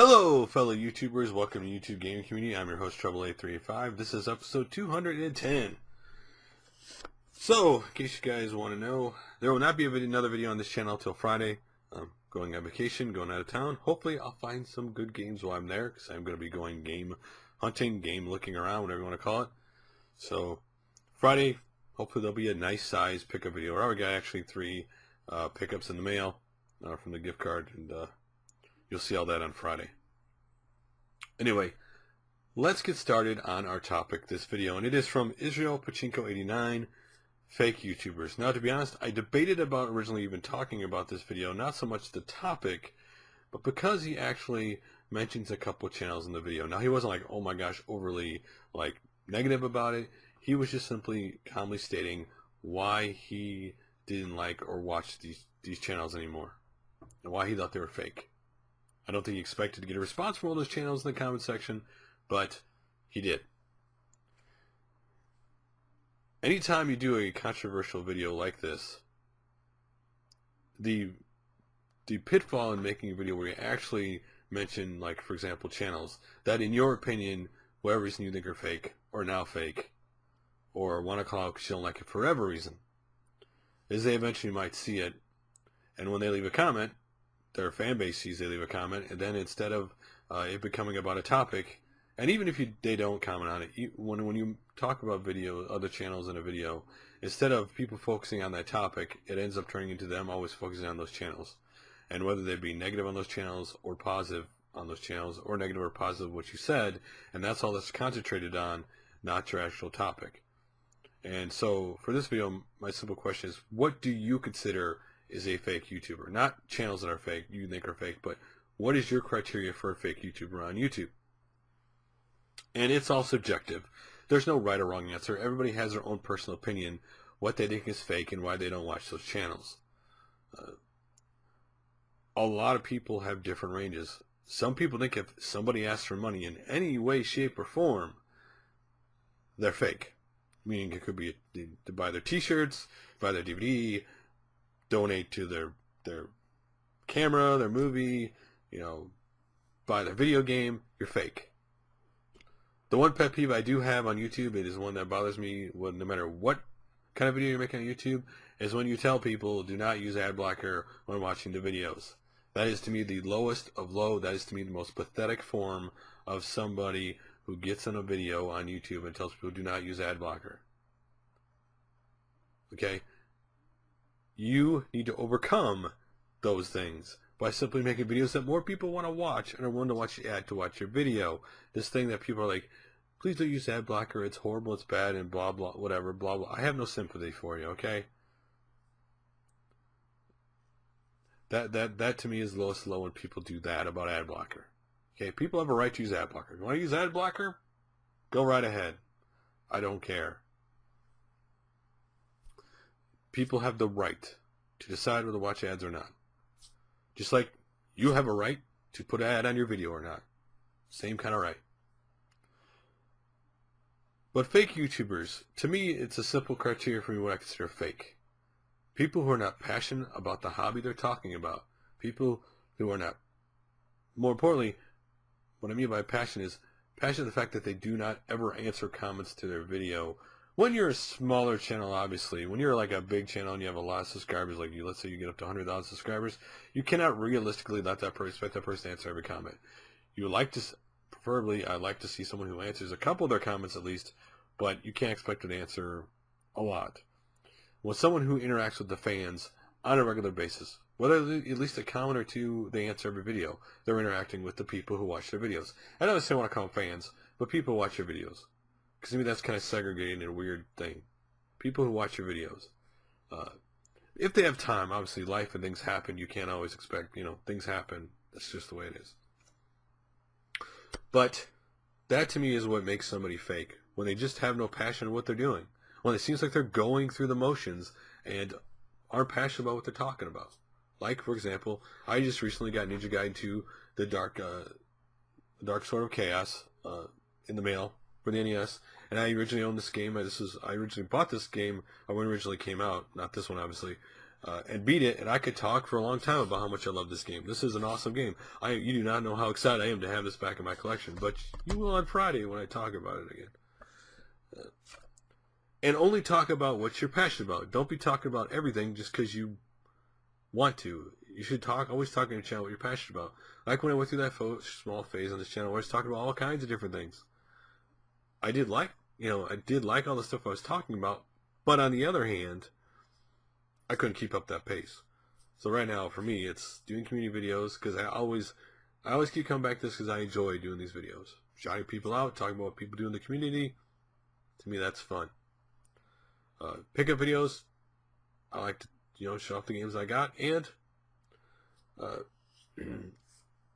Hello, fellow YouTubers. Welcome to YouTube Gaming Community. I'm your host, Trouble8385. This is episode 210. So, in case you guys want to know, there will not be another video on this channel until Friday. I'm going on vacation, going out of town. Hopefully, I'll find some good games while I'm there, because I'm going to be going game hunting, game looking around, whatever you want to call it. So, Friday, hopefully there'll be a nice size pickup video. I already got actually 3 pickups in the mail from the gift card, and you'll see all that on Friday. Anyway, let's get started on our topic this video, and it is from Israel Pachinko 89, fake YouTubers. Now, to be honest, I debated about originally even talking about this video, not so much the topic, but because he actually mentions a couple channels in the video. Now, he wasn't like, oh my gosh, overly like negative about it. He was just simply calmly stating why he didn't like or watch these channels anymore, and why he thought they were fake. I don't think he expected to get a response from all those channels in the comment section, but he did. Anytime you do a controversial video like this, the pitfall in making a video where you actually mention, like, for example, channels that in your opinion, whatever reason you think are fake, or now fake, or want to call out because you don't like it for whatever reason, is they eventually might see it, and when they leave a comment, their fan base sees they leave a comment, and then instead of it becoming about a topic, and even if they don't comment on it, when you talk about other channels in a video, instead of people focusing on that topic, it ends up turning into them always focusing on those channels. And whether they be negative on those channels or positive on those channels, or negative or positive what you said, and that's all that's concentrated on, not your actual topic. And so for this video, my simple question is, what do you consider is a fake YouTuber? Not channels that are fake, you think are fake, but what is your criteria for a fake YouTuber on YouTube? And it's all subjective. There's no right or wrong answer. Everybody has their own personal opinion, what they think is fake and why they don't watch those channels. A lot of people have different ranges. Some people think if somebody asks for money in any way, shape, or form, they're fake. Meaning it could be to buy their t-shirts, buy their DVD, donate to their camera, their movie, buy their video game, you're fake. The one pet peeve I do have on YouTube, it is one that bothers me no matter what kind of video you're making on YouTube, is when you tell people do not use ad blocker when watching the videos. That is to me the lowest of low. That is to me the most pathetic form of somebody who gets on a video on YouTube and tells people do not use ad blocker. Okay? You need to overcome those things by simply making videos that more people want to watch and are willing to watch the ad to watch your video. This thing that people are like, please don't use ad blocker, it's horrible, it's bad, and blah, blah, whatever, blah, blah. I have no sympathy for you, okay? That to me is the lowest low when people do that about ad blocker. Okay, people have a right to use ad blocker. If you want to use ad blocker, go right ahead. I don't care. People have the right to decide whether to watch ads or not. Just like you have a right to put an ad on your video or not. Same kind of right. But fake YouTubers, to me, it's a simple criteria for me what I consider fake. People who are not passionate about the hobby they're talking about. People who are not, more importantly, what I mean by passion is passionate the fact that they do not ever answer comments to their video. When you're a smaller channel, obviously, when you're like a big channel and you have a lot of subscribers, like let's say you get up to 100,000 subscribers, you cannot realistically expect that person to answer every comment. You like to, preferably, I like to see someone who answers a couple of their comments at least, but you can't expect them to answer a lot. When someone who interacts with the fans on a regular basis, whether at least a comment or two, they answer every video, they're interacting with the people who watch their videos. I don't necessarily want to call them fans, but people who watch your videos. Because to me that's kind of segregating and a weird thing. People who watch your videos. If they have time, obviously life and things happen. You can't always expect, things happen. That's just the way it is. But that to me is what makes somebody fake. When they just have no passion in what they're doing. When it seems like they're going through the motions and aren't passionate about what they're talking about. Like, for example, I just recently got Ninja Gaiden 2, the Dark Sword of Chaos in the mail for the NES, and I originally owned this game. I originally bought this game when it originally came out, not this one obviously, and beat it, and I could talk for a long time about how much I love this game. This is an awesome game. You do not know how excited I am to have this back in my collection, but you will on Friday when I talk about it again. And only talk about what you're passionate about. Don't be talking about everything just because you want to. You should always talk on your channel what you're passionate about. Like when I went through that small phase on this channel where I was talking about all kinds of different things. I did like all the stuff I was talking about, but on the other hand, I couldn't keep up that pace. So right now, for me, it's doing community videos, because I always keep coming back to this because I enjoy doing these videos. Shouting people out, talking about what people do in the community. To me, that's fun. Pickup videos, I like to, show off the games I got, and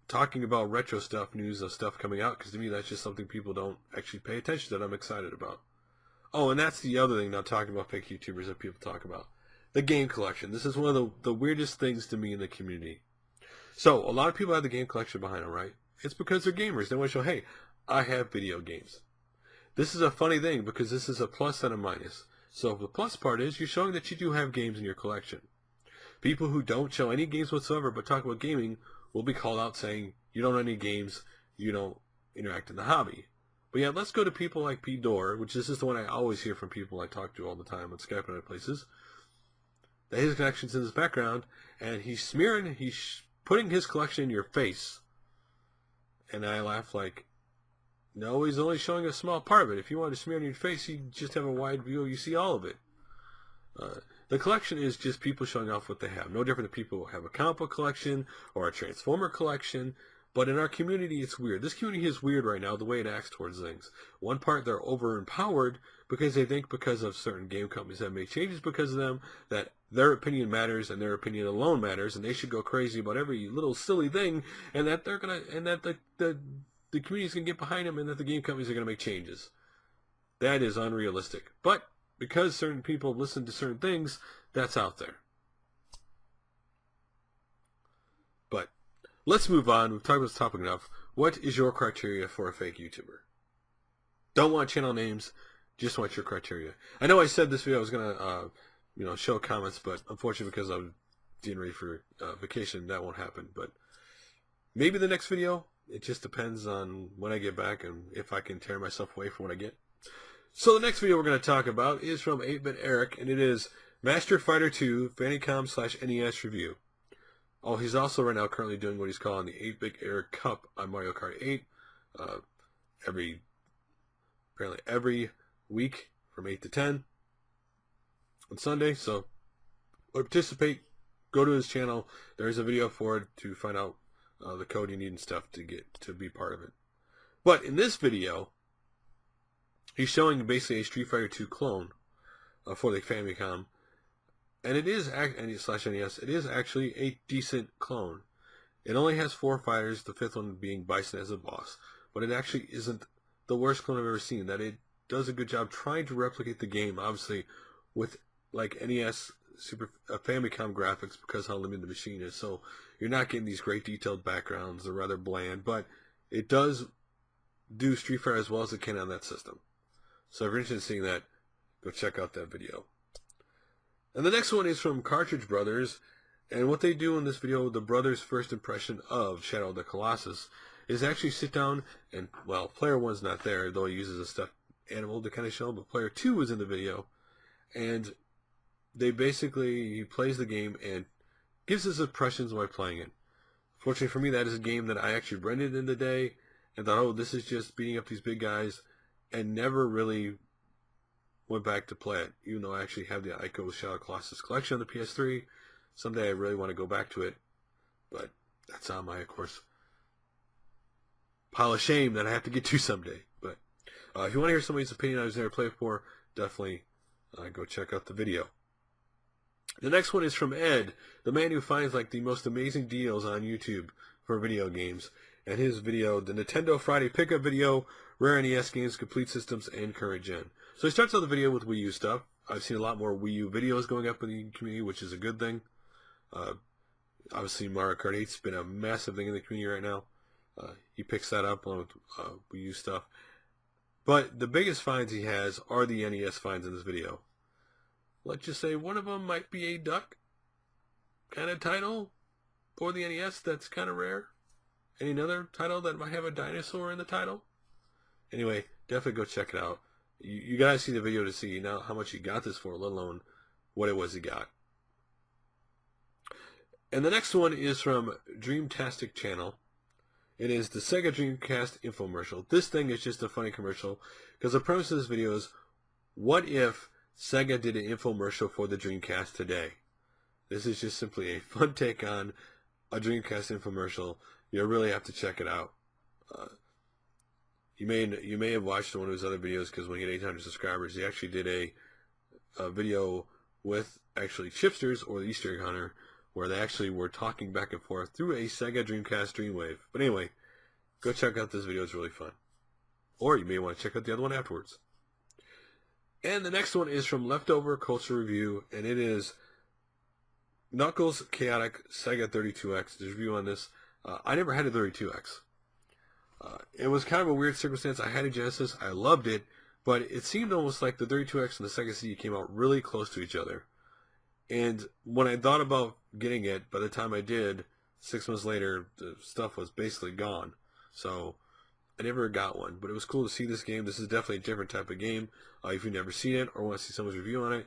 talking about retro stuff, news of stuff coming out, because to me, that's just something people don't actually pay attention to that I'm excited about. Oh, and that's the other thing, now talking about fake YouTubers that people talk about. The game collection. This is one of the weirdest things to me in the community. So, a lot of people have the game collection behind them, right? It's because they're gamers. They want to show, hey, I have video games. This is a funny thing, because this is a plus and a minus. So, the plus part is, you're showing that you do have games in your collection. People who don't show any games whatsoever, but talk about gaming, will be called out saying, you don't know any games, you don't interact in the hobby. But yeah, let's go to people like Pete Dorr, which this is the one I always hear from people I talk to all the time on Skype and other places, that his collection's in his background, and he's putting his collection in your face. And I laugh like, no, he's only showing a small part of it. If you want to smear it in your face, you just have a wide view, you see all of it. The collection is just people showing off what they have. No different than people who have a comic book collection or a Transformer collection. But in our community, it's weird. This community is weird right now, the way it acts towards things. One part, they're over-empowered because they think because of certain game companies that make changes because of them, that their opinion matters and their opinion alone matters, and they should go crazy about every little silly thing, and that they're gonna, and that the community's gonna get behind them, and that the game companies are gonna make changes. That is unrealistic. But because certain people listen to certain things, that's out there. But let's move on. We've talked about this topic enough. What is your criteria for a fake YouTuber? Don't want channel names, just want your criteria. I know I said this video I was gonna, show comments, but unfortunately because I'm getting ready for vacation, that won't happen. But maybe the next video. It just depends on when I get back and if I can tear myself away from what I get. So the next video we're going to talk about is from 8-Bit Eric, and it is Master Fighter 2 Famicom/NES review. Oh, he's also right now currently doing what he's calling the 8-Bit Eric Cup on Mario Kart 8. Apparently every week from 8 to 10 on Sunday. So participate, go to his channel. There's a video for it to find out the code you need and stuff to be part of it. But in this video, he's showing basically a Street Fighter 2 clone for the Famicom, and it is /NES. It is actually a decent clone. It only has 4 fighters, the 5th one being Bison as a boss, but it actually isn't the worst clone I've ever seen. That it does a good job trying to replicate the game, obviously with like NES Famicom graphics because how limited the machine is. So you're not getting these great detailed backgrounds. They're rather bland, but it does do Street Fighter as well as it can on that system. So if you're interested in seeing that, go check out that video. And the next one is from CartridgeBros, and what they do in this video, the brothers' first impression of Shadow of the Colossus, is actually sit down and, well, player 1's not there, though he uses a stuffed animal to kind of show him, but player 2 is in the video, and he plays the game and gives his impressions while playing it. Fortunately for me, that is a game that I actually rented in the day, and thought, oh, this is just beating up these big guys, and never really went back to play it, even though I actually have the Ico Shadow of the Colossus collection on the PS3. Someday I really want to go back to it, but that's on my, of course, pile of shame that I have to get to someday. But if you want to hear somebody's opinion I was never played before, definitely go check out the video. The next one is from Ed, the man who finds like the most amazing deals on YouTube for video games. And his video, the Nintendo Friday Pickup Video, Rare NES Games, Complete Systems, and Current Gen. So he starts out the video with Wii U stuff. I've seen a lot more Wii U videos going up in the community, which is a good thing. Obviously, Mario Kart 8's been a massive thing in the community right now. He picks that up along with Wii U stuff. But the biggest finds he has are the NES finds in this video. Let's just say one of them might be a duck. kind of title for the NES that's kind of rare. Any other title that might have a dinosaur in the title? Anyway, definitely go check it out. You gotta see the video to see now how much he got this for, let alone what it was he got. And the next one is from DreamcasticChannel. It is the Sega Dreamcast Infomercial. This thing is just a funny commercial because the premise of this video is, what if Sega did an infomercial for the Dreamcast today? This is just simply a fun take on a Dreamcast infomercial. You really have to check it out. You may have watched one of his other videos because when he had 800 subscribers, he actually did a video with actually Chipsters or the Easter Egg Hunter, where they actually were talking back and forth through a Sega Dreamcast Dreamwave. But anyway, go check out this video. It's really fun. Or you may want to check out the other one afterwards. And the next one is from Leftover Culture Review, and it is Knuckles Chaotic Sega 32X. There's a review on this. I never had a 32X. It was kind of a weird circumstance. I had a Genesis. I loved it, but it seemed almost like the 32X and the Sega CD came out really close to each other. And when I thought about getting it, by the time I did, 6 months later, the stuff was basically gone. So I never got one, but it was cool to see this game. This is definitely a different type of game. If you've never seen it or want to see someone's review on it,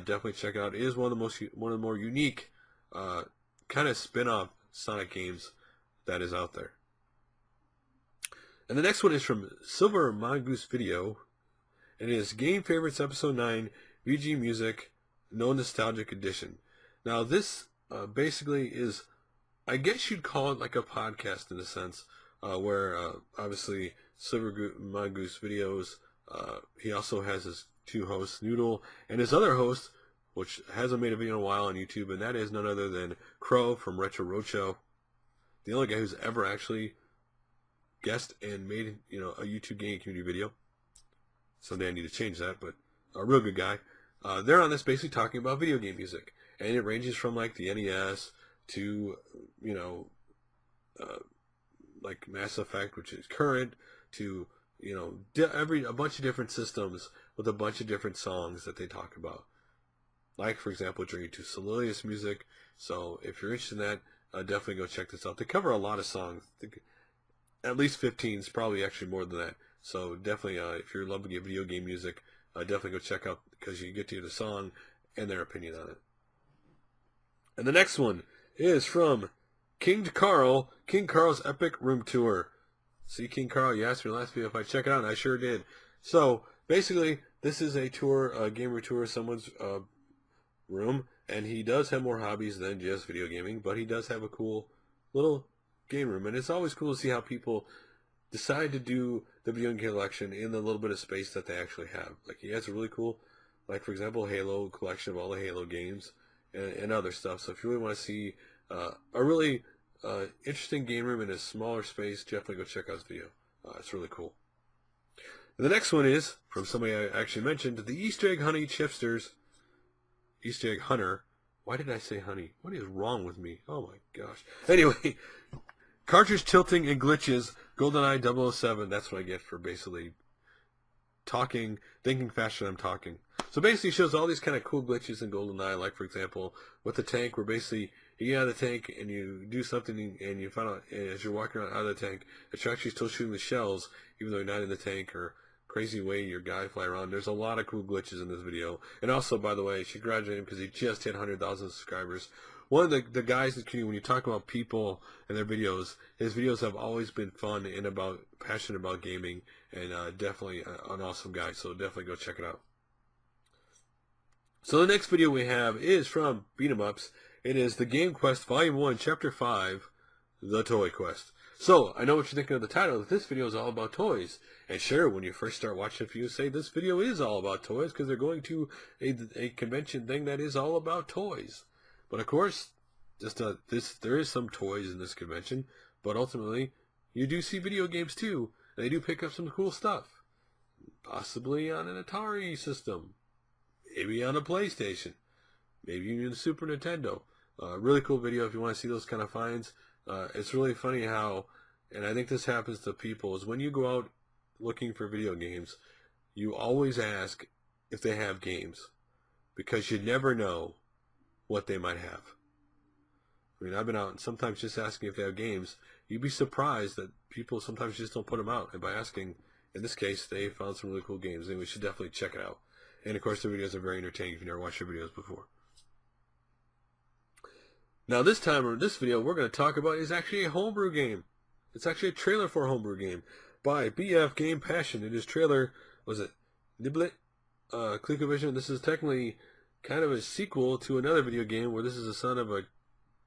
definitely check it out. It is one of the more unique kind of spin-off Sonic games that is out there. And the next one is from SilverMongooseVideos, and it is Game Favorites Episode 9 VG Music No Nostalgic Edition. Now this basically is, I guess you'd call it like a podcast in a sense, where obviously SilverMongooseVideos, he also has his two hosts, Noodle, and his other host, which hasn't made a video in a while on YouTube, and that is none other than Crow from Retro Roadshow, the only guy who's ever actually guest and made a YouTube gaming community video. Someday I need to change that, but a real good guy. They're on this basically talking about video game music, and it ranges from like the NES to like Mass Effect, which is current, to a bunch of different systems with a bunch of different songs that they talk about. Like for example, Journey to Solilius music. So if you're interested in that, definitely go check this out. They cover a lot of songs. At least 15 is probably actually more than that. So definitely, if you're loving video game music, definitely go check out, because you get to hear the song and their opinion on it. And the next one is from Kingedkarl, Kingedkarl's Epic Room Tour. See, Kingedkarl, you asked me last video if I check it out, and I sure did. So basically, this is a tour, a gamer tour of someone's room, and he does have more hobbies than just video gaming, but he does have a cool little game room, and it's always cool to see how people decide to do the video game collection in the little bit of space that they actually have. Like he has a really cool, like for example, Halo collection of all the Halo games and other stuff. So if you really want to see a really interesting game room in a smaller space, definitely go check out this video. It's really cool. And the next one is from somebody I actually mentioned, the Easter Egg Honey Chipsters. Easter Egg Hunter. Why did I say honey? What is wrong with me? Oh my gosh. Anyway, Cartridge Tilting and Glitches, Goldeneye 007. That's what I get for basically talking, thinking faster than I'm talking. So basically it shows all these kind of cool glitches in Goldeneye, like for example, with the tank, where basically you get out of the tank and you do something and you find out as you're walking around out of the tank that you're actually still shooting the shells, even though you're not in the tank, or crazy way your guy fly around. There's a lot of cool glitches in this video. And also, by the way, I should congratulate him because he just hit 100,000 subscribers. One of the guys in the community, when you talk about people and their videos, his videos have always been fun and passionate about gaming, and definitely an awesome guy. So definitely go check it out. So the next video we have is from BeatEmUps. It is the Game Quest Volume 1, Chapter 5, The Toy Quest. So, I know what you're thinking of the title, that this video is all about toys. And sure, when you first start watching it, you say this video is all about toys, because they're going to a convention thing that is all about toys. But of course, there is some toys in this convention, but ultimately, you do see video games too. And they do pick up some cool stuff. Possibly on an Atari system. Maybe on a PlayStation. Maybe even a Super Nintendo. Really cool video if you want to see those kind of finds. It's really funny how, and I think this happens to people, is when you go out looking for video games, you always ask if they have games, because you never know what they might have. I mean, I've been out and sometimes just asking if they have games. You'd be surprised that people sometimes just don't put them out. And by asking, in this case, they found some really cool games. And we should definitely check it out. And of course, the videos are very entertaining if you never watched their videos before. Now this time, or this video, we're going to talk about is actually a homebrew game. It's actually a trailer for a homebrew game by bfgamepassion. It is trailer, was it Nibbli Colecovision? This is technically kind of a sequel to another video game where this is the son of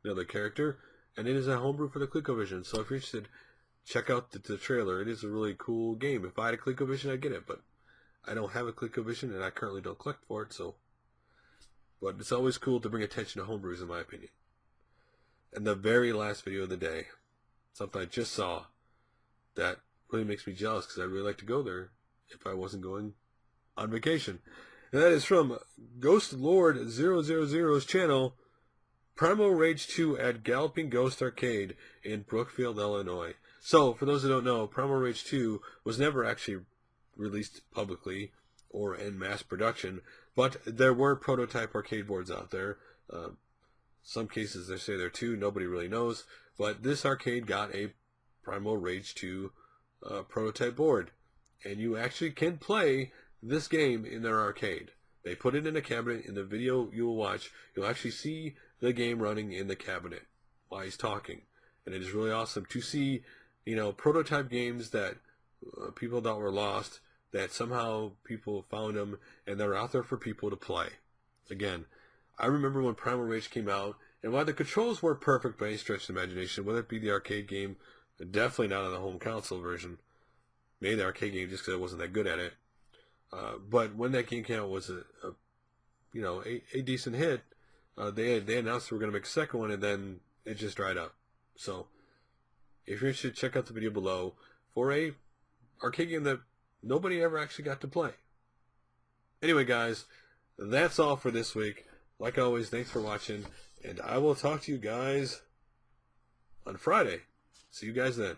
another character, and it is a homebrew for the Colecovision. So if you're interested, check out the trailer. It is a really cool game. If I had a Colecovision, I'd get it, but I don't have a Colecovision, and I currently don't collect for it. So, but it's always cool to bring attention to homebrews, in my opinion. And the very last video of the day, something I just saw that really makes me jealous because I'd really like to go there if I wasn't going on vacation. And that is from Ghost Lord 000's channel, Primal Rage 2 at Galloping Ghost Arcade in Brookfield, Illinois. So, for those who don't know, Primal Rage 2 was never actually released publicly or in mass production, but there were prototype arcade boards out there. Some cases they say there are two, nobody really knows, but this arcade got a Primal Rage 2 prototype board, and you actually can play this game in their arcade. They put it in a cabinet. In the video you will watch, you'll actually see the game running in the cabinet while he's talking, and it is really awesome to see, prototype games that people thought were lost, that somehow people found them, and they're out there for people to play. Again, I remember when Primal Rage came out, and while the controls weren't perfect by any stretch of the imagination, whether it be the arcade game, definitely not on the home console version, maybe the arcade game just because I wasn't that good at it. But when that game came out, was a decent hit. They announced they were going to make a second one, and then it just dried up. So, if you're interested, check out the video below for a arcade game that nobody ever actually got to play. Anyway, guys, that's all for this week. Like always, thanks for watching, and I will talk to you guys on Friday. See you guys then.